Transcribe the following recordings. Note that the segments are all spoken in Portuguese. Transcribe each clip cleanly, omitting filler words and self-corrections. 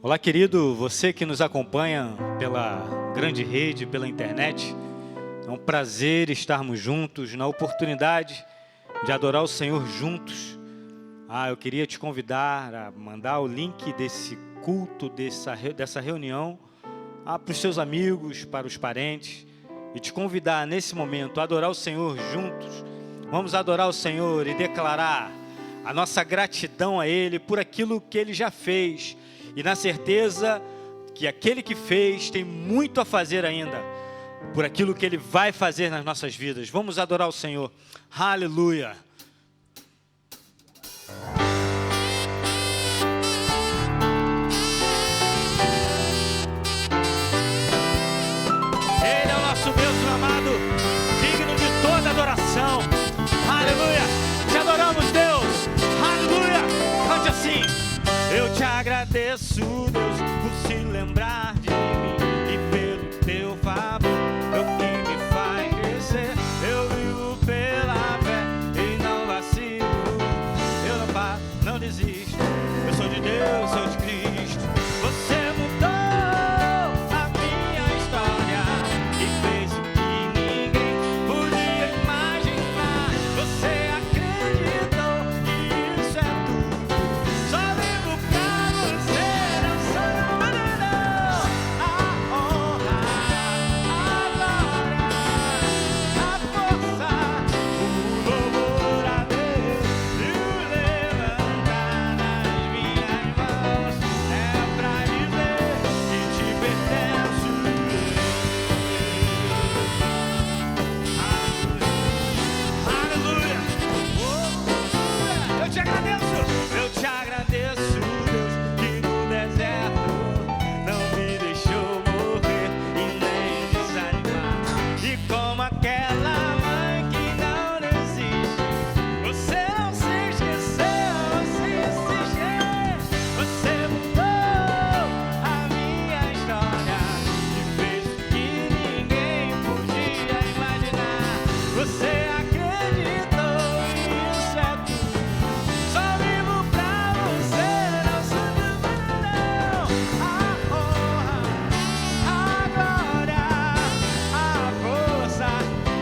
Olá, querido, você que nos acompanha pela grande rede, pela internet. É um prazer estarmos juntos, na oportunidade de adorar o Senhor juntos. Eu queria te convidar a mandar o link desse culto, dessa reunião, para os seus amigos, para os parentes, e te convidar nesse momento a adorar o Senhor juntos. Vamos adorar o Senhor e declarar a nossa gratidão a Ele por aquilo que Ele já fez, e na certeza que aquele que fez tem muito a fazer ainda, por aquilo que Ele vai fazer nas nossas vidas. Vamos adorar o Senhor. Aleluia! Ele é o nosso Deus amado, digno de toda adoração. Aleluia! Te adoramos, Deus. Aleluia! Cante assim. Eu te agradeço, Deus, por se lembrar de mim e pelo teu favor, é o que me faz crescer. Eu vivo pela fé e não vacilo. Eu não paro, não desisto. Eu sou de Deus, sou de Cristo. Você mudou a minha história e fez o que ninguém podia imaginar. Você acreditou e isso é tudo. Só vivo pra você, não sou nada, não. A honra, a glória, a força, o louvor a Deus e o levantar nas minhas mãos é pra dizer que te pertenço. Aleluia! Eu te agradeço, Deus, que no deserto não me deixou morrer e nem desanimar. E como aquela mãe que não desiste, você não se esqueceu, você mudou a minha história e fez o que ninguém podia imaginar. Você acreditou e isso é tudo. Só vivo pra você, não sou nada, não. A honra, a glória, a força,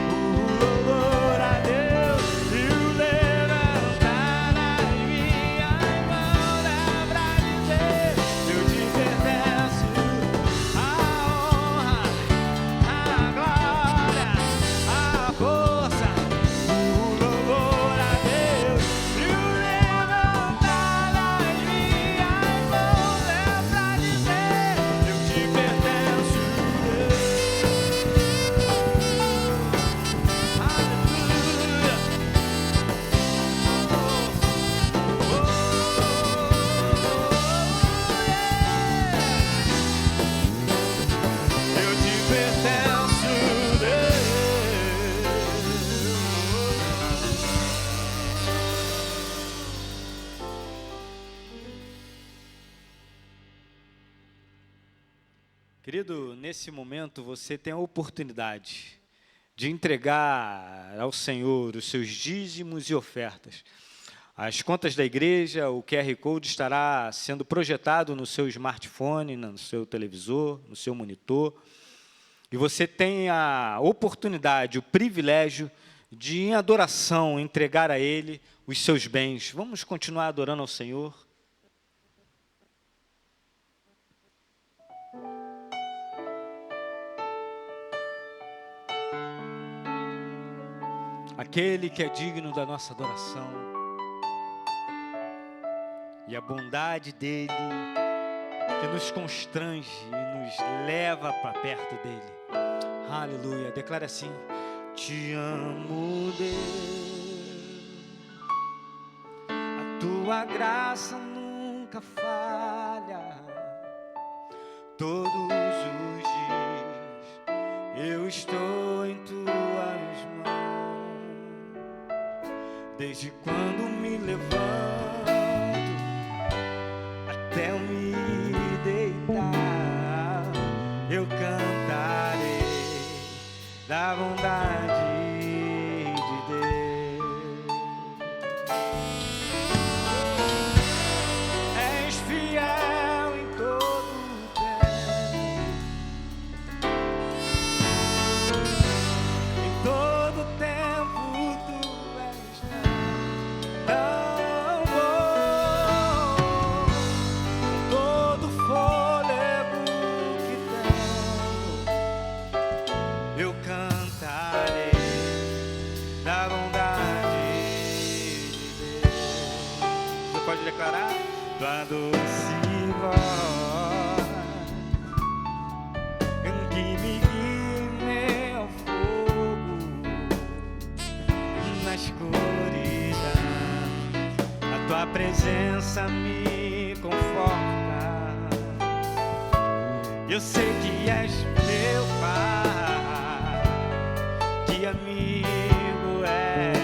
o louvor a Deus e o levantar nas minhas mãos é pra dizer eu te pertenço. A honra, a glória, a força, o louvor a Deus e o levantar nas minhas mãos é pra dizer eu te pertenço. Aleluia. Eu te pertenço, Deus. Querido, nesse momento você tem a oportunidade de entregar ao Senhor os seus dízimos e ofertas. As contas da igreja, o QR Code estará sendo projetado no seu smartphone, no seu televisor, no seu monitor. E você tem a oportunidade, o privilégio de, em adoração, entregar a Ele os seus bens. Vamos continuar adorando ao Senhor. Aquele que é digno da nossa adoração. E a bondade dEle que nos constrange e nos leva para perto dEle. Aleluia. Declara assim: te amo, Deus. A tua graça nunca falha. Todos os dias eu estou em tuas mãos. Desde quando me levanto até eu me deitar, eu cantarei da bondade de Deus. És fiel em todo declarar tua doce voz que me guia em meu fogo na escuridão. A tua presença me conforta. Eu sei que és meu Pai, que amigo és.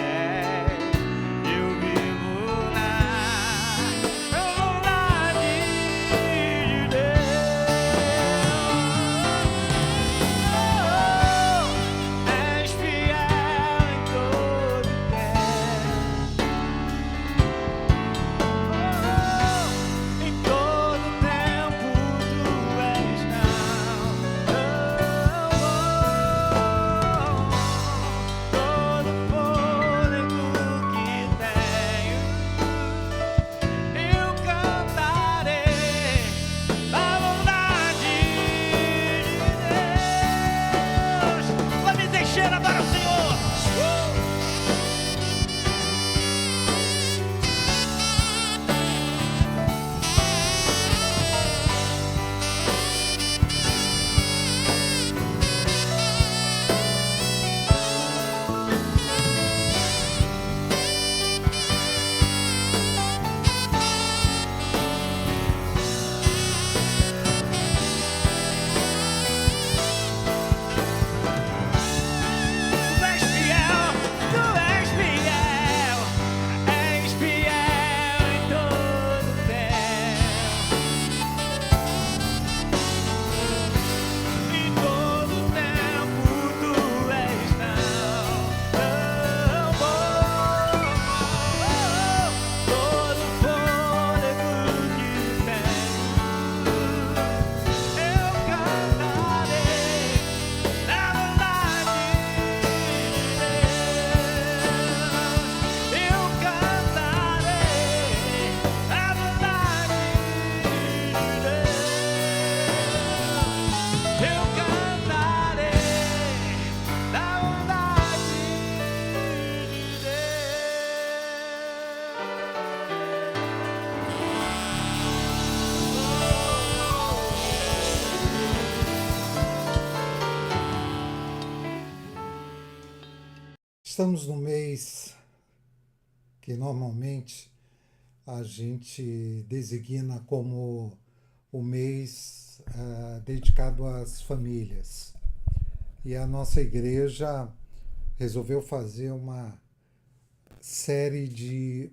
Eu vivo na vontade de Deus. És fiel em todo tempo. Em todo tempo tu és todo fôlego que tenho, eu cantarei a bondade de Deus. Vai me deixar adorar o Senhor. Tu és fiel em todo tempo. Em todo tempo tu és tão bom. Todo fôlego que tenho, eu cantarei na bondade de Deus. Eu cantarei na bondade de Deus. Eu cantarei na bondade de Estamos no mês que normalmente a gente designa como o mês dedicado às famílias. E a nossa igreja resolveu fazer uma série de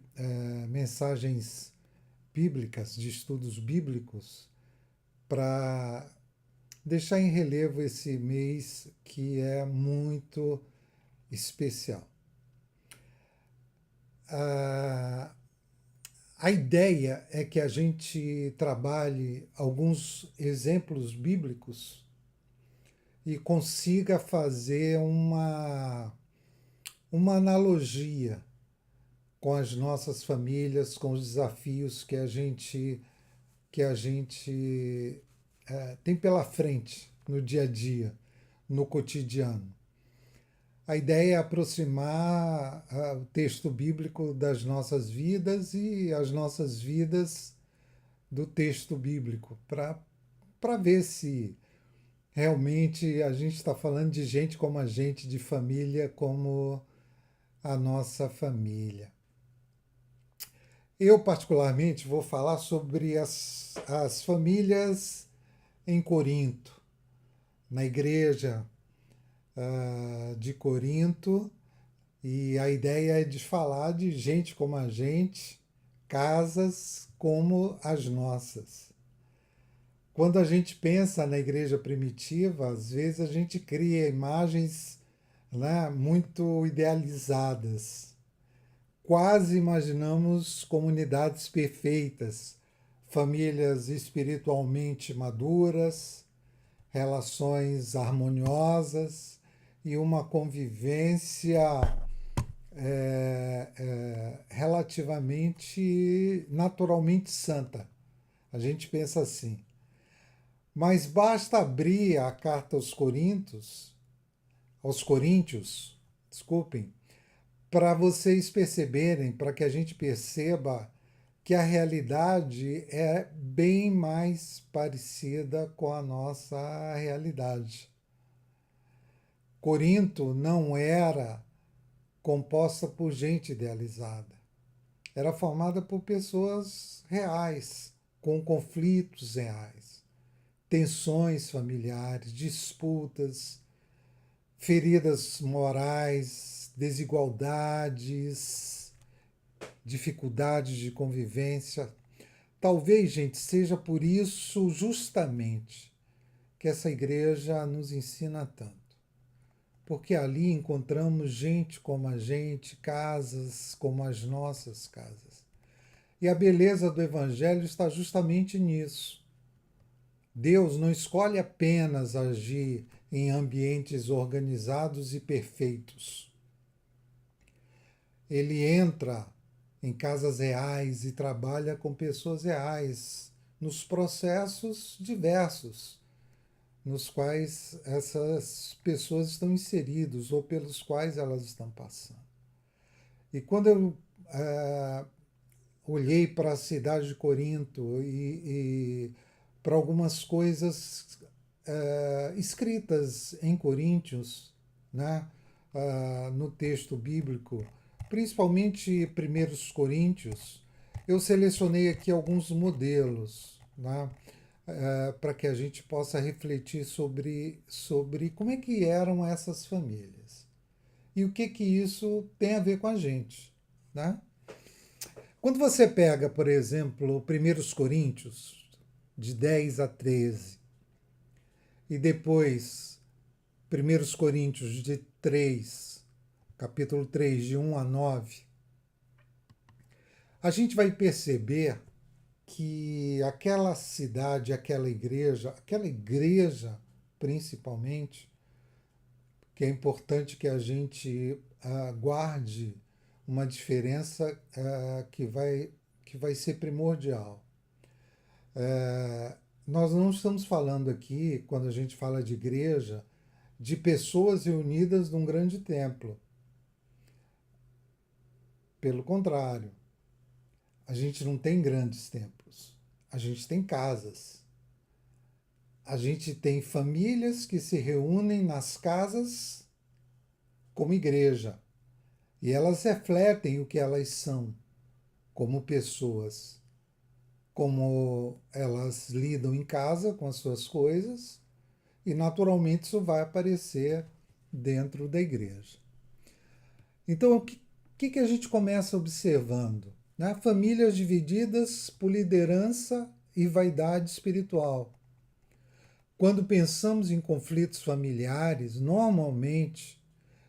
mensagens bíblicas, de estudos bíblicos, para deixar em relevo esse mês que é muito especial. A ideia é que a gente trabalhe alguns exemplos bíblicos e consiga fazer uma analogia com as nossas famílias, com os desafios que a gente tem pela frente no dia a dia, no cotidiano. A ideia é aproximar o texto bíblico das nossas vidas e as nossas vidas do texto bíblico, para ver se realmente a gente está falando de gente como a gente, de família como a nossa família. Eu, particularmente, vou falar sobre as famílias em Corinto, na igreja de Corinto, e a ideia é de falar de gente como a gente, casas como as nossas. Quando a gente pensa na igreja primitiva, às vezes a gente cria imagens, né, muito idealizadas. Quase imaginamos comunidades perfeitas, famílias espiritualmente maduras, relações harmoniosas e uma convivência relativamente, naturalmente santa. A gente pensa assim. Mas basta abrir a carta aos Coríntios, desculpem, para vocês perceberem, para que a gente perceba que a realidade é bem mais parecida com a nossa realidade. Corinto não era composta por gente idealizada. Era formada por pessoas reais, com conflitos reais, tensões familiares, disputas, feridas morais, desigualdades, dificuldades de convivência. Talvez, gente, seja por isso justamente que essa igreja nos ensina tanto. Porque ali encontramos gente como a gente, casas como as nossas casas. E a beleza do Evangelho está justamente nisso. Deus não escolhe apenas agir em ambientes organizados e perfeitos. Ele entra em casas reais e trabalha com pessoas reais, nos processos diversos nos quais essas pessoas estão inseridas ou pelos quais elas estão passando. E quando eu olhei para a cidade de Corinto e para algumas coisas escritas em Coríntios, né, no texto bíblico, principalmente 1 Coríntios, eu selecionei aqui alguns modelos, né, para que a gente possa refletir sobre como é que eram essas famílias e o que isso tem a ver com a gente, né? Quando você pega, por exemplo, 1 Coríntios, de 10 a 13, e depois 1 Coríntios de 3, capítulo 3, de 1 a 9, a gente vai perceber que aquela cidade, aquela igreja principalmente, que é importante que a gente guarde uma diferença que vai ser primordial. Nós não estamos falando aqui, quando a gente fala de igreja, de pessoas reunidas num grande templo. Pelo contrário, a gente não tem grandes templos, a gente tem casas. A gente tem famílias que se reúnem nas casas como igreja. E elas refletem o que elas são como pessoas. Como elas lidam em casa com as suas coisas. E naturalmente isso vai aparecer dentro da igreja. Então, o que a gente começa observando? Né? Famílias divididas por liderança e vaidade espiritual. Quando pensamos em conflitos familiares, normalmente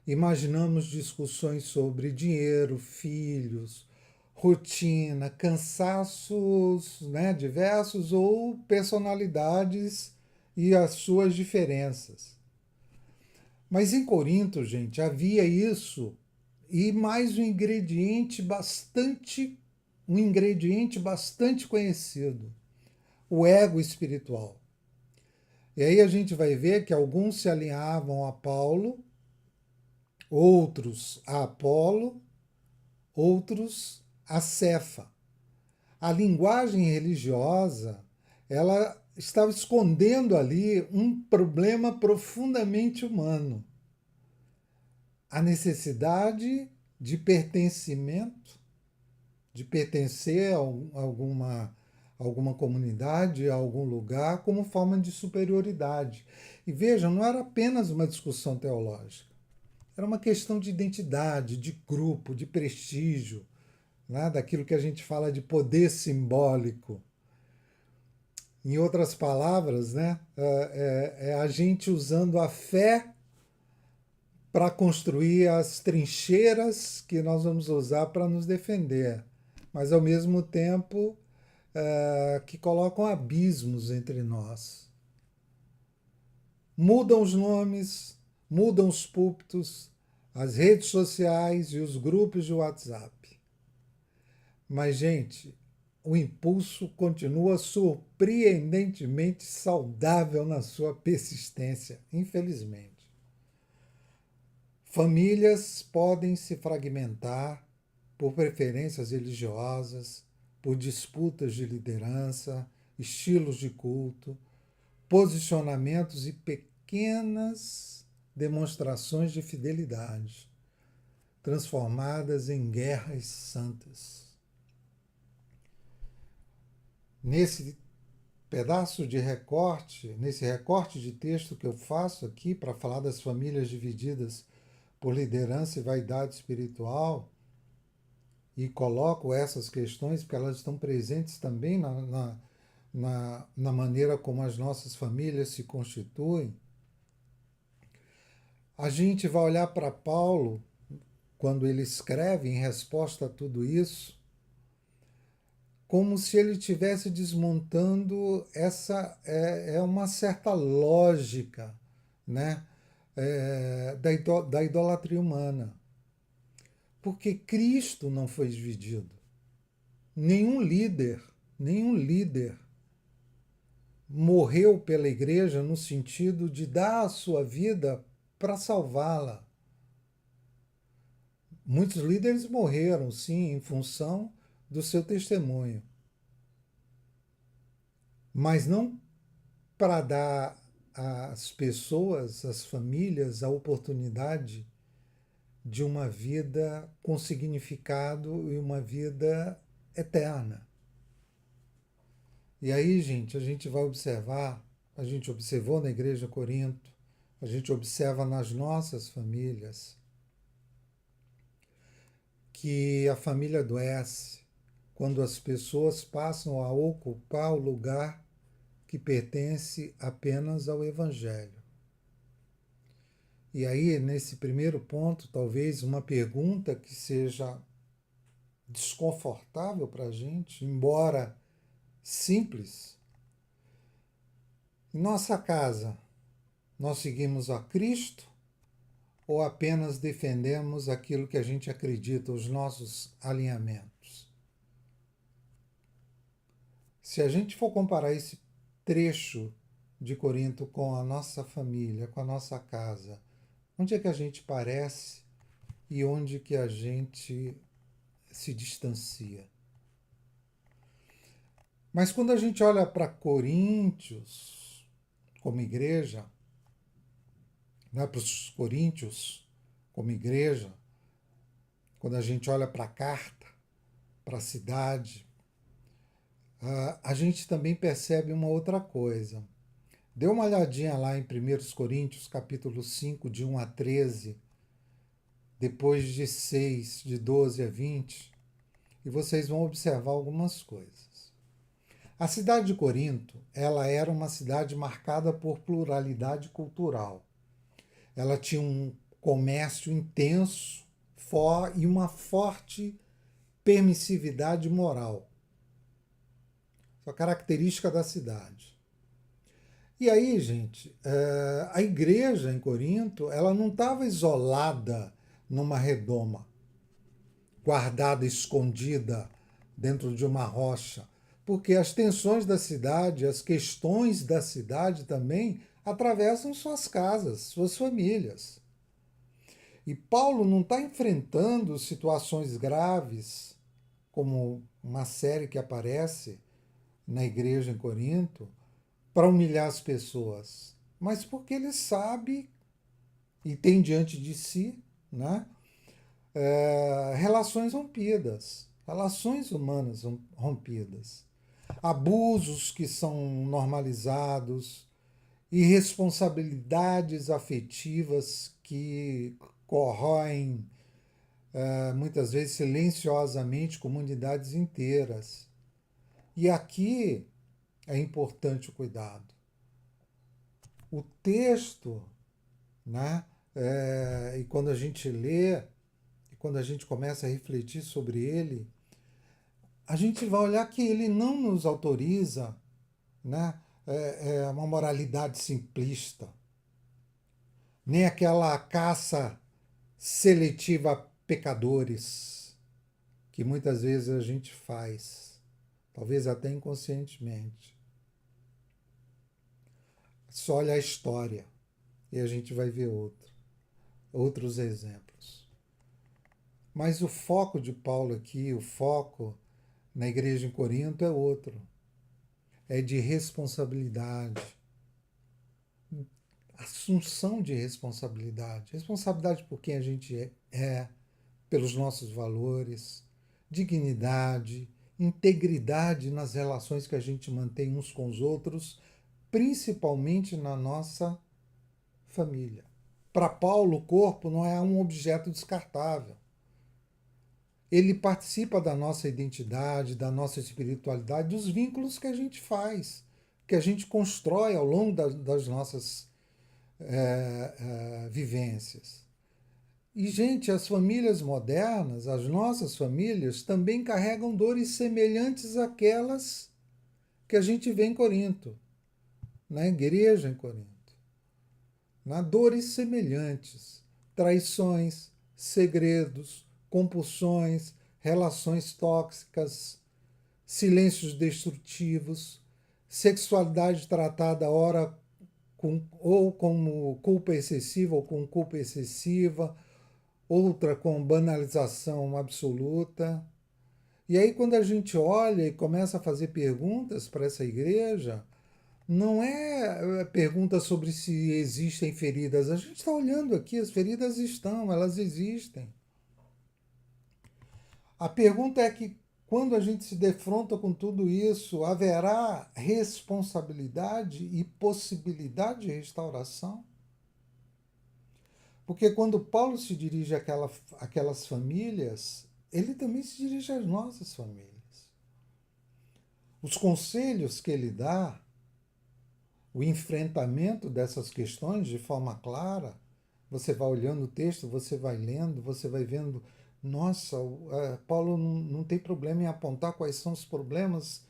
imaginamos discussões sobre dinheiro, filhos, rotina, cansaços, né, diversos ou personalidades e as suas diferenças. Mas em Corinto, gente, havia isso e mais um ingrediente bastante conhecido, o ego espiritual. E aí a gente vai ver que alguns se alinhavam a Paulo, outros a Apolo, outros a Cefa. A linguagem religiosa, ela estava escondendo ali um problema profundamente humano. A necessidade de pertencimento, de pertencer a alguma comunidade, a algum lugar, como forma de superioridade. E vejam, não era apenas uma discussão teológica. Era uma questão de identidade, de grupo, de prestígio, né? Daquilo que a gente fala de poder simbólico. Em outras palavras, né? É a gente usando a fé para construir as trincheiras que nós vamos usar para nos defender, mas ao mesmo tempo que colocam abismos entre nós. Mudam os nomes, mudam os púlpitos, as redes sociais e os grupos de WhatsApp. Mas, gente, o impulso continua surpreendentemente saudável na sua persistência, infelizmente. Famílias podem se fragmentar por preferências religiosas, por disputas de liderança, estilos de culto, posicionamentos e pequenas demonstrações de fidelidade, transformadas em guerras santas. Nesse pedaço de recorte, nesse recorte de texto que eu faço aqui para falar das famílias divididas por liderança e vaidade espiritual, e coloco essas questões porque elas estão presentes também na maneira como as nossas famílias se constituem, a gente vai olhar para Paulo, quando ele escreve em resposta a tudo isso, como se ele estivesse desmontando uma certa lógica, né, da idolatria humana. Porque Cristo não foi dividido. Nenhum líder morreu pela igreja no sentido de dar a sua vida para salvá-la. Muitos líderes morreram, sim, em função do seu testemunho. Mas não para dar às pessoas, às famílias, a oportunidade de uma vida com significado e uma vida eterna. E aí, gente, a gente vai observar, a gente observou na Igreja de Corinto, a gente observa nas nossas famílias, que a família adoece quando as pessoas passam a ocupar o lugar que pertence apenas ao Evangelho. E aí, nesse primeiro ponto, talvez uma pergunta que seja desconfortável para a gente, embora simples. Em nossa casa, nós seguimos a Cristo ou apenas defendemos aquilo que a gente acredita, os nossos alinhamentos? Se a gente for comparar esse trecho de Corinto com a nossa família, com a nossa casa, onde é que a gente parece e onde que a gente se distancia? Mas quando a gente olha para Coríntios como igreja, né, para os coríntios como igreja, quando a gente olha para a carta, para a cidade, a gente também percebe uma outra coisa. Dê uma olhadinha lá em 1 Coríntios, capítulo 5, de 1 a 13, depois de 6, de 12 a 20, e vocês vão observar algumas coisas. A cidade de Corinto, ela era uma cidade marcada por pluralidade cultural. Ela tinha um comércio intenso e uma forte permissividade moral. Essa é a característica da cidade. E aí, gente, a igreja em Corinto, ela não estava isolada numa redoma, guardada, escondida dentro de uma rocha, porque as tensões da cidade, as questões da cidade também atravessam suas casas, suas famílias. E Paulo não está enfrentando situações graves, como uma série que aparece na igreja em Corinto, para humilhar as pessoas, mas porque ele sabe e tem diante de si, né, relações rompidas, relações humanas rompidas, abusos que são normalizados, irresponsabilidades afetivas que corroem muitas vezes silenciosamente comunidades inteiras. E aqui é importante o cuidado. O texto, né, e quando a gente lê, e quando a gente começa a refletir sobre ele, a gente vai olhar que ele não nos autoriza, né, uma moralidade simplista, nem aquela caça seletiva a pecadores que muitas vezes a gente faz, talvez até inconscientemente. Só olha a história e a gente vai ver outros exemplos. Mas o foco de Paulo aqui, o foco na igreja em Corinto é outro. É de responsabilidade. Assunção de responsabilidade. Responsabilidade por quem a gente é, pelos nossos valores, dignidade, integridade nas relações que a gente mantém uns com os outros, principalmente na nossa família. Para Paulo, o corpo não é um objeto descartável. Ele participa da nossa identidade, da nossa espiritualidade, dos vínculos que a gente faz, que a gente constrói ao longo das nossas vivências. E, gente, as famílias modernas, as nossas famílias, também carregam dores semelhantes àquelas que a gente vê em Corinto, na igreja em Corinto. Dores semelhantes, traições, segredos, compulsões, relações tóxicas, silêncios destrutivos, sexualidade tratada ora ou como culpa excessiva ou com culpa excessiva, outra com banalização absoluta. E aí, quando a gente olha e começa a fazer perguntas para essa igreja, não é pergunta sobre se existem feridas. A gente está olhando aqui, as feridas estão, elas existem. A pergunta é que, quando a gente se defronta com tudo isso, haverá responsabilidade e possibilidade de restauração? Porque quando Paulo se dirige àquelas famílias, ele também se dirige às nossas famílias. Os conselhos que ele dá, o enfrentamento dessas questões de forma clara, você vai olhando o texto, você vai lendo, você vai vendo, nossa, Paulo não tem problema em apontar quais são os problemas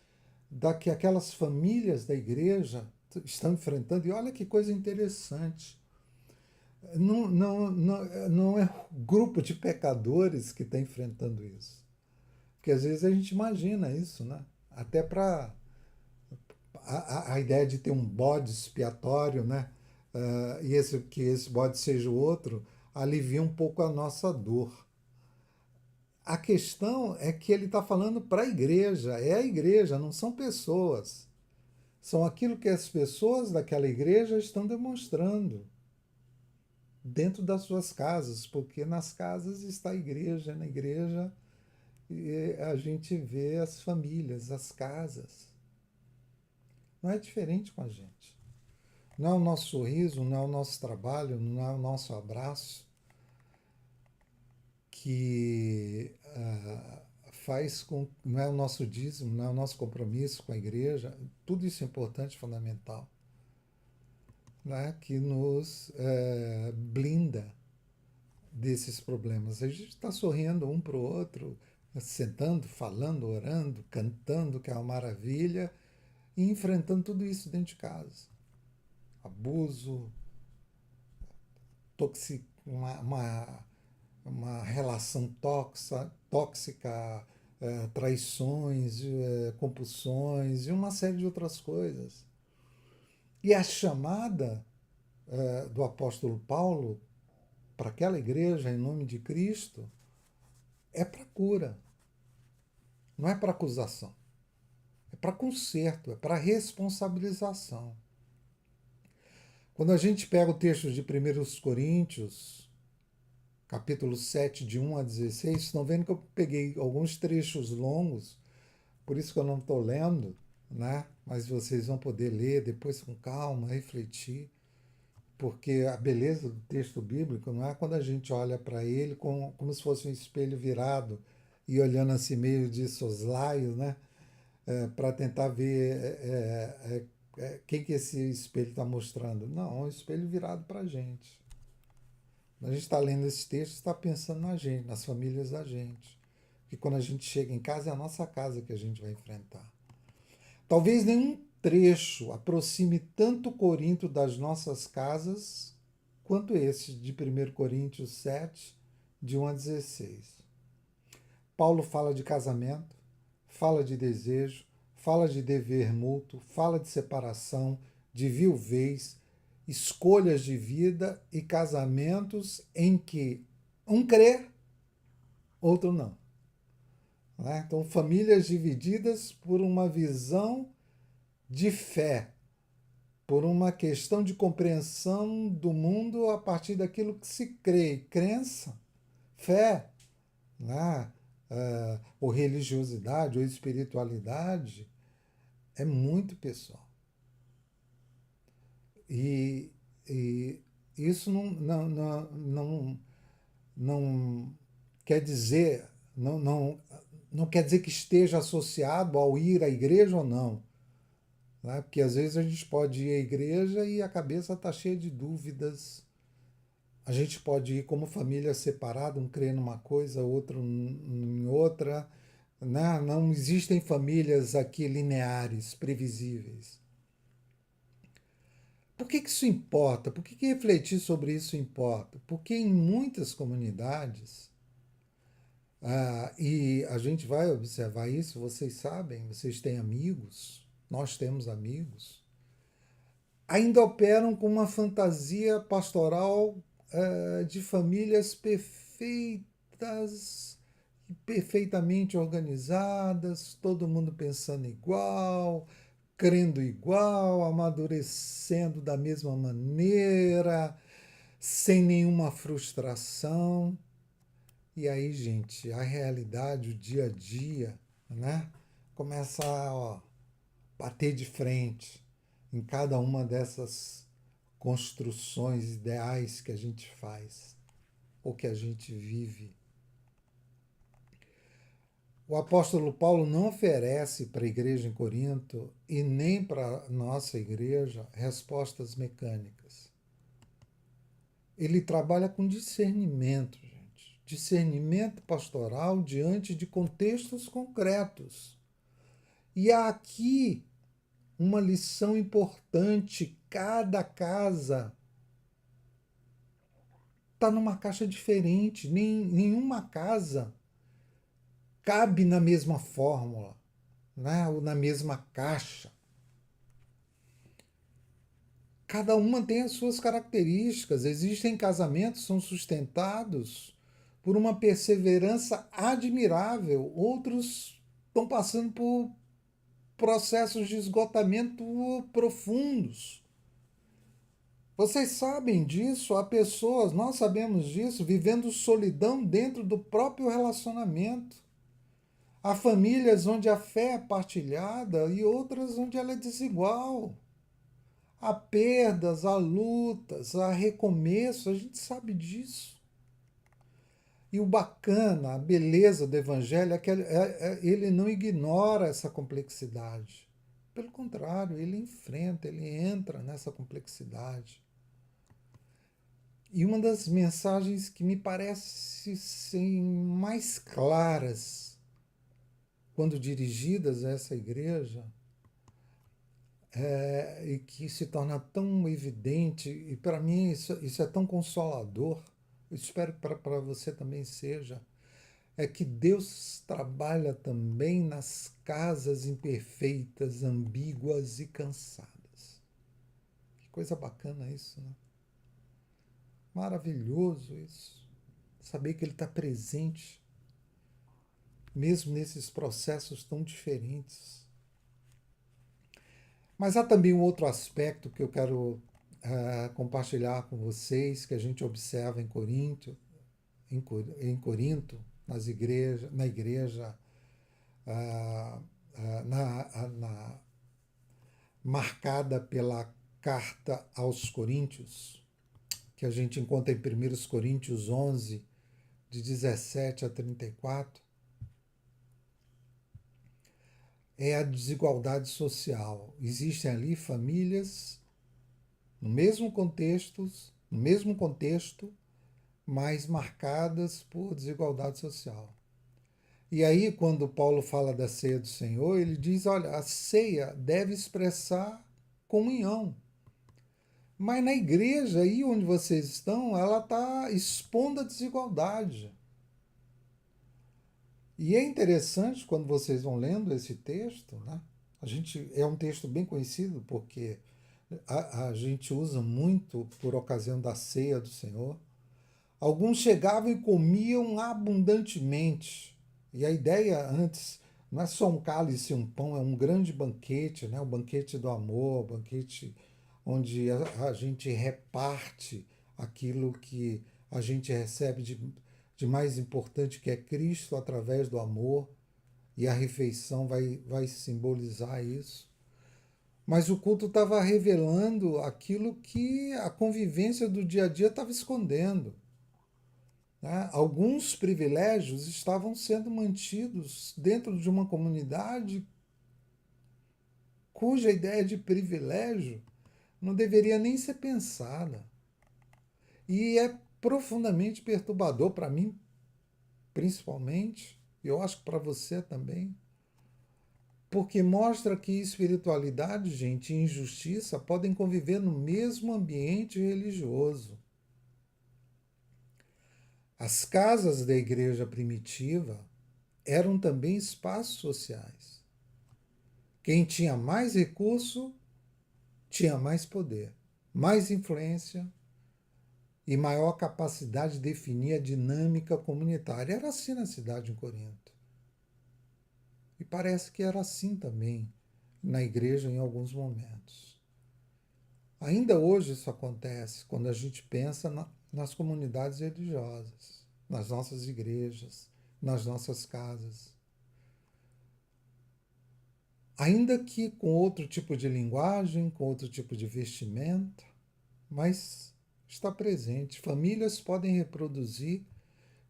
que aquelas famílias da igreja estão enfrentando. E olha que coisa interessante. Não é um grupo de pecadores que está enfrentando isso. Porque às vezes a gente imagina isso, né? Até para a ideia de ter um bode expiatório, né? E que esse bode seja o outro, alivia um pouco a nossa dor. A questão é que ele está falando para a igreja, é a igreja, não são pessoas. São aquilo que as pessoas daquela igreja estão demonstrando dentro das suas casas, porque nas casas está a igreja, na igreja a gente vê as famílias, as casas. Não é diferente com a gente. Não é o nosso sorriso, não é o nosso trabalho, não é o nosso abraço que faz com. Não é o nosso dízimo, não é o nosso compromisso com a igreja. Tudo isso é importante, fundamental. Né, que nos blinda desses problemas. A gente está sorrindo um para o outro, sentando, falando, orando, cantando, que é uma maravilha, e enfrentando tudo isso dentro de casa. Abuso, uma relação tóxica, traições, compulsões e uma série de outras coisas. E a chamada do apóstolo Paulo para aquela igreja, em nome de Cristo, é para cura. Não é para acusação. É para conserto, é para responsabilização. Quando a gente pega o texto de 1 Coríntios, capítulo 7, de 1 a 16, estão vendo que eu peguei alguns trechos longos, por isso que eu não estou lendo, né? Mas vocês vão poder ler depois com calma, refletir, porque a beleza do texto bíblico não é quando a gente olha para ele como se fosse um espelho virado e olhando assim meio de soslaio, né? Para tentar ver quem que esse espelho está mostrando. Não, é um espelho virado para a gente. A gente está lendo esse texto, está pensando na gente, nas famílias da gente. Que quando a gente chega em casa, é a nossa casa que a gente vai enfrentar. Talvez nenhum trecho aproxime tanto Corinto das nossas casas quanto esse de 1 Coríntios 7, de 1 a 16. Paulo fala de casamento, fala de desejo, fala de dever mútuo, fala de separação, de viuvez, escolhas de vida e casamentos em que um crê, outro não. né? Então, famílias divididas por uma visão de fé, por uma questão de compreensão do mundo a partir daquilo que se crê. Crença, fé, né? Ou religiosidade, ou espiritualidade, é muito pessoal. E, e isso não quer dizer, não quer dizer que esteja associado ao ir à igreja ou não. Né? Porque às vezes a gente pode ir à igreja e a cabeça está cheia de dúvidas. A gente pode ir como família separada, um crê numa coisa, outro em outra. Né? Não existem famílias aqui lineares, previsíveis. Por que isso importa? Por que refletir sobre isso importa? Porque em muitas comunidades, e a gente vai observar isso, vocês sabem, vocês têm amigos, nós temos amigos, ainda operam com uma fantasia pastoral de famílias perfeitas, perfeitamente organizadas, todo mundo pensando igual, crendo igual, amadurecendo da mesma maneira, sem nenhuma frustração. E aí, gente, a realidade, o dia a dia, né, começa a bater de frente em cada uma dessas construções ideais que a gente faz ou que a gente vive. O apóstolo Paulo não oferece para a igreja em Corinto e nem para a nossa igreja respostas mecânicas. Ele trabalha com discernimento, gente. Discernimento pastoral diante de contextos concretos. E há aqui uma lição importante: cada casa está numa caixa diferente, nenhuma casa cabe na mesma fórmula, né? Ou na mesma caixa. Cada uma tem as suas características. Existem casamentos que são sustentados por uma perseverança admirável. Outros estão passando por processos de esgotamento profundos. Vocês sabem disso, há pessoas, nós sabemos disso, vivendo solidão dentro do próprio relacionamento. Há famílias onde a fé é partilhada e outras onde ela é desigual. Há perdas, há lutas, há recomeço, a gente sabe disso. E o bacana, a beleza do Evangelho é que ele não ignora essa complexidade. Pelo contrário, ele enfrenta, ele entra nessa complexidade. E uma das mensagens que me parece ser mais claras quando dirigidas a essa igreja, e que se torna tão evidente, e para mim isso é tão consolador, eu espero que para você também seja, é que Deus trabalha também nas casas imperfeitas, ambíguas e cansadas. Que coisa bacana isso, né? Maravilhoso isso. Saber que Ele está presente, mesmo nesses processos tão diferentes. Mas há também um outro aspecto que eu quero compartilhar com vocês, que a gente observa em Corinto, na igreja marcada pela carta aos Coríntios, que a gente encontra em 1 Coríntios 11, de 17 a 34, é a desigualdade social. Existem ali famílias no mesmo contexto, mas marcadas por desigualdade social. E aí, quando Paulo fala da ceia do Senhor, ele diz, olha, a ceia deve expressar comunhão. Mas na igreja, aí onde vocês estão, ela está expondo a desigualdade. E é interessante quando vocês vão lendo esse texto, né? É um texto bem conhecido porque a gente usa muito por ocasião da ceia do Senhor. Alguns chegavam e comiam abundantemente, E a ideia antes não é só um cálice e um pão, é um grande banquete, né? O banquete do amor, o banquete onde a gente reparte aquilo que a gente recebe de mais importante, que é Cristo, através do amor, e a refeição vai simbolizar isso. Mas o culto estava revelando aquilo que a convivência do dia a dia estava escondendo, né? Alguns privilégios estavam sendo mantidos dentro de uma comunidade cuja ideia de privilégio não deveria nem ser pensada. E é profundamente perturbador para mim, principalmente, e eu acho que para você também, porque mostra que espiritualidade, gente, e injustiça podem conviver no mesmo ambiente religioso. As casas da igreja primitiva eram também espaços sociais. Quem tinha mais recurso tinha mais poder, mais influência e maior capacidade de definir a dinâmica comunitária. Era assim na cidade de Corinto. E parece que era assim também na igreja em alguns momentos. Ainda hoje isso acontece quando a gente pensa nas comunidades religiosas, nas nossas igrejas, nas nossas casas. Ainda que com outro tipo de linguagem, com outro tipo de vestimenta, mas está presente. Famílias podem reproduzir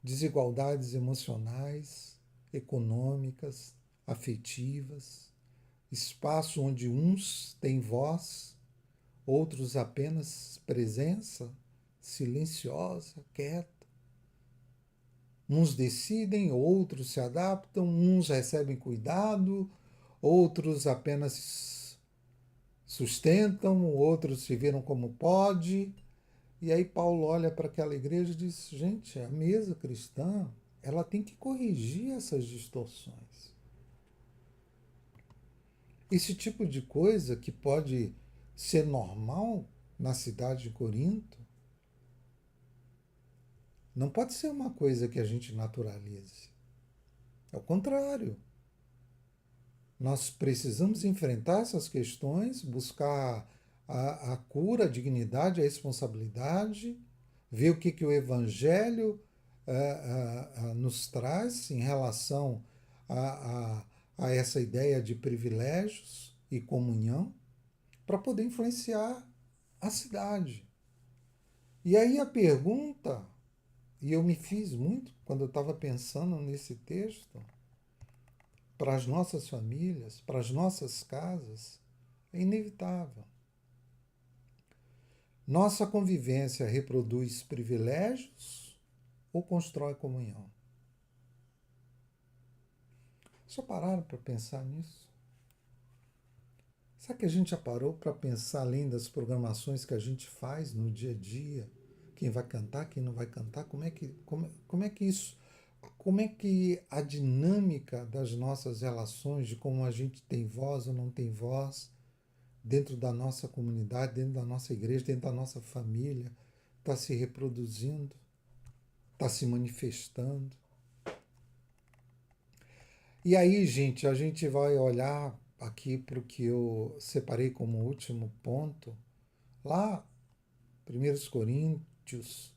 desigualdades emocionais, econômicas, afetivas, espaço onde uns têm voz, outros apenas presença, silenciosa, quieta. Uns decidem, outros se adaptam, uns recebem cuidado, outros apenas sustentam, outros se viram como pode. E aí Paulo olha para aquela igreja e diz, gente, a mesa cristã, ela tem que corrigir essas distorções. Esse tipo de coisa que pode ser normal na cidade de Corinto, não pode ser uma coisa que a gente naturalize. É o contrário. Nós precisamos enfrentar essas questões, buscar a cura, a dignidade, a responsabilidade, ver o que o Evangelho nos traz em relação a essa ideia de privilégios e comunhão, para poder influenciar a cidade. E aí a pergunta, e eu me fiz muito quando eu estava pensando nesse texto, para as nossas famílias, para as nossas casas, é inevitável. Nossa convivência reproduz privilégios ou constrói comunhão? Já pararam para pensar nisso? Será que a gente já parou para pensar além das programações que a gente faz no dia a dia? Quem vai cantar, quem não vai cantar? Como é que isso... Como é que a dinâmica das nossas relações, de como a gente tem voz ou não tem voz, dentro da nossa comunidade, dentro da nossa igreja, dentro da nossa família, está se reproduzindo, está se manifestando? E aí, gente, a gente vai olhar aqui para o que eu separei como último ponto, lá, 1 Coríntios,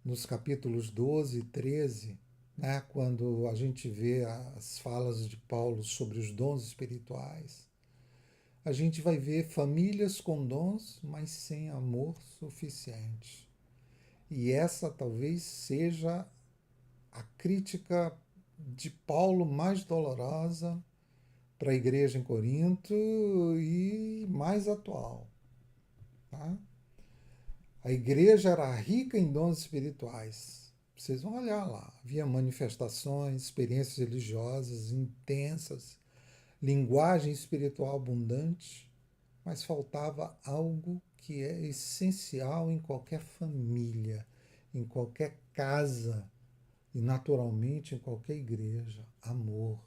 nos capítulos 12 e 13, né, quando a gente vê as falas de Paulo sobre os dons espirituais, a gente vai ver famílias com dons, mas sem amor suficiente. E essa talvez seja a crítica de Paulo mais dolorosa para a igreja em Corinto e mais atual. Tá? A igreja era rica em dons espirituais. Vocês vão olhar lá. Havia manifestações, experiências religiosas intensas, linguagem espiritual abundante, mas faltava algo que é essencial em qualquer família, em qualquer casa e, naturalmente, em qualquer igreja: amor.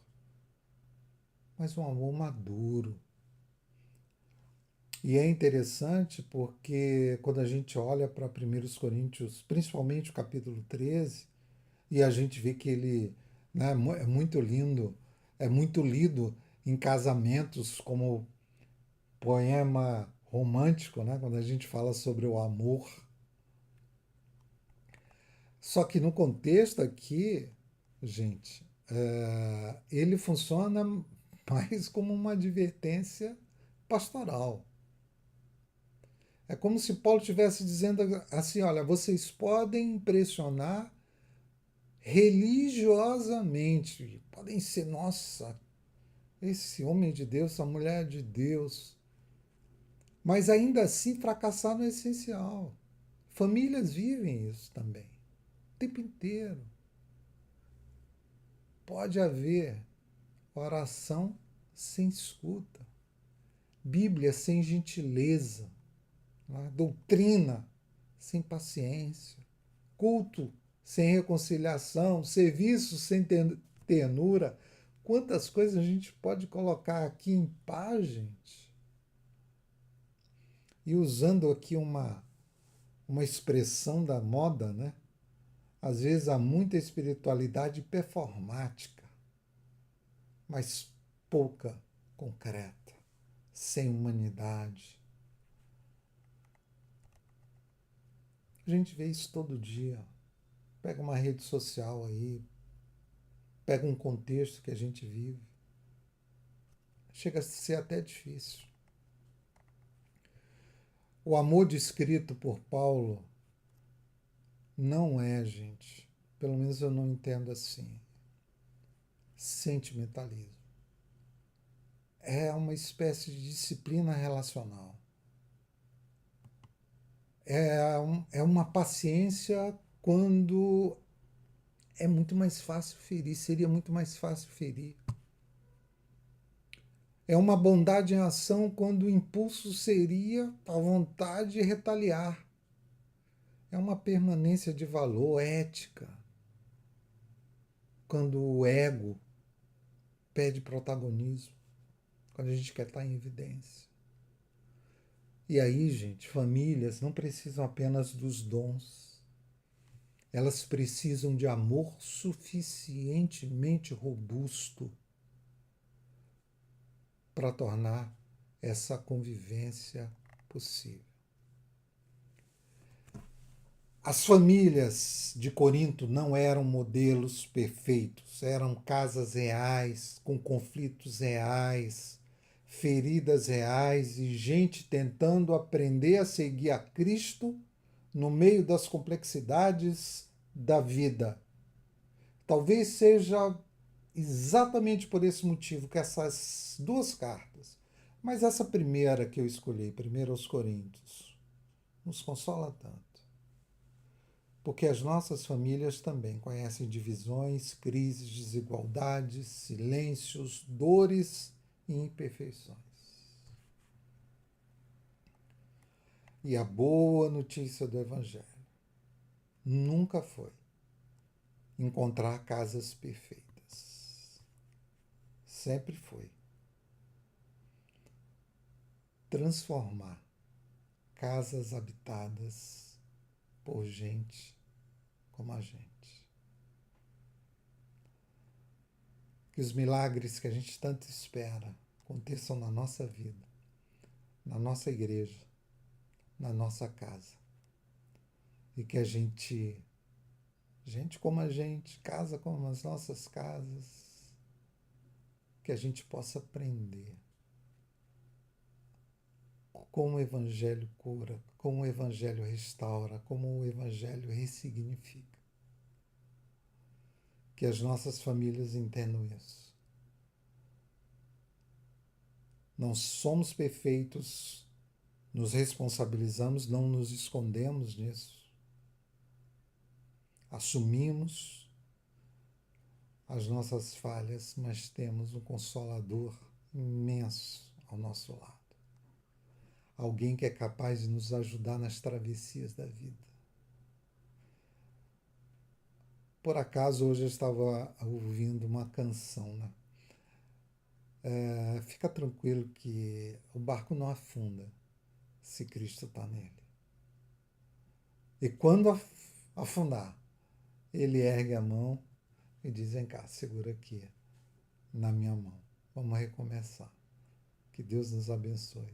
Mas um amor maduro. E é interessante porque quando a gente olha para 1 Coríntios, principalmente o capítulo 13, e a gente vê que ele né? É muito lindo, é muito lido em casamentos como poema romântico, né? Quando a gente fala sobre o amor. Só que no contexto aqui, gente, ele funciona mais como uma advertência pastoral. É como se Paulo estivesse dizendo assim: olha, vocês podem impressionar religiosamente, podem ser, nossa, esse homem de Deus, essa mulher de Deus, mas ainda assim fracassar no essencial. Famílias vivem isso também, o tempo inteiro. Pode haver oração sem escuta, Bíblia sem gentileza, né? Doutrina sem paciência, culto sem reconciliação, serviço sem ternura. Quantas coisas a gente pode colocar aqui em paz, gente? E usando aqui uma expressão da moda, né? Às vezes há muita espiritualidade performática, mas pouca concreta, sem humanidade. A gente vê isso todo dia. Pega uma rede social aí, pega um contexto que a gente vive. Chega a ser até difícil. O amor descrito por Paulo não é, gente, pelo menos eu não entendo assim, sentimentalismo. É uma espécie de disciplina relacional. É uma paciência quando é muito mais fácil ferir, seria muito mais fácil ferir. É uma bondade em ação quando o impulso seria a vontade de retaliar. É uma permanência de valor, ética, quando o ego pede protagonismo, quando a gente quer estar em evidência. E aí, gente, famílias não precisam apenas dos dons. Elas precisam de amor suficientemente robusto para tornar essa convivência possível. As famílias de Corinto não eram modelos perfeitos, eram casas reais, com conflitos reais, feridas reais e gente tentando aprender a seguir a Cristo no meio das complexidades da vida. Talvez seja exatamente por esse motivo que essas duas cartas, mas essa primeira que eu escolhi, 1 aos Coríntios, nos consola tanto. Porque as nossas famílias também conhecem divisões, crises, desigualdades, silêncios, dores e imperfeições. E a boa notícia do Evangelho nunca foi encontrar casas perfeitas. Sempre foi transformar casas habitadas por gente como a gente. Que os milagres que a gente tanto espera aconteçam na nossa vida, na nossa igreja, na nossa casa. E que a gente como a gente, casa como as nossas casas, que a gente possa aprender como o Evangelho cura, como o Evangelho restaura, como o Evangelho ressignifica. Que as nossas famílias entendam isso. Não somos perfeitos, nos responsabilizamos, não nos escondemos nisso. Assumimos as nossas falhas, mas temos um Consolador imenso ao nosso lado. Alguém que é capaz de nos ajudar nas travessias da vida. Por acaso, hoje eu estava ouvindo uma canção, né? Fica tranquilo que o barco não afunda se Cristo está nele. E quando afundar, ele ergue a mão e diz: vem cá, segura aqui na minha mão. Vamos recomeçar. Que Deus nos abençoe.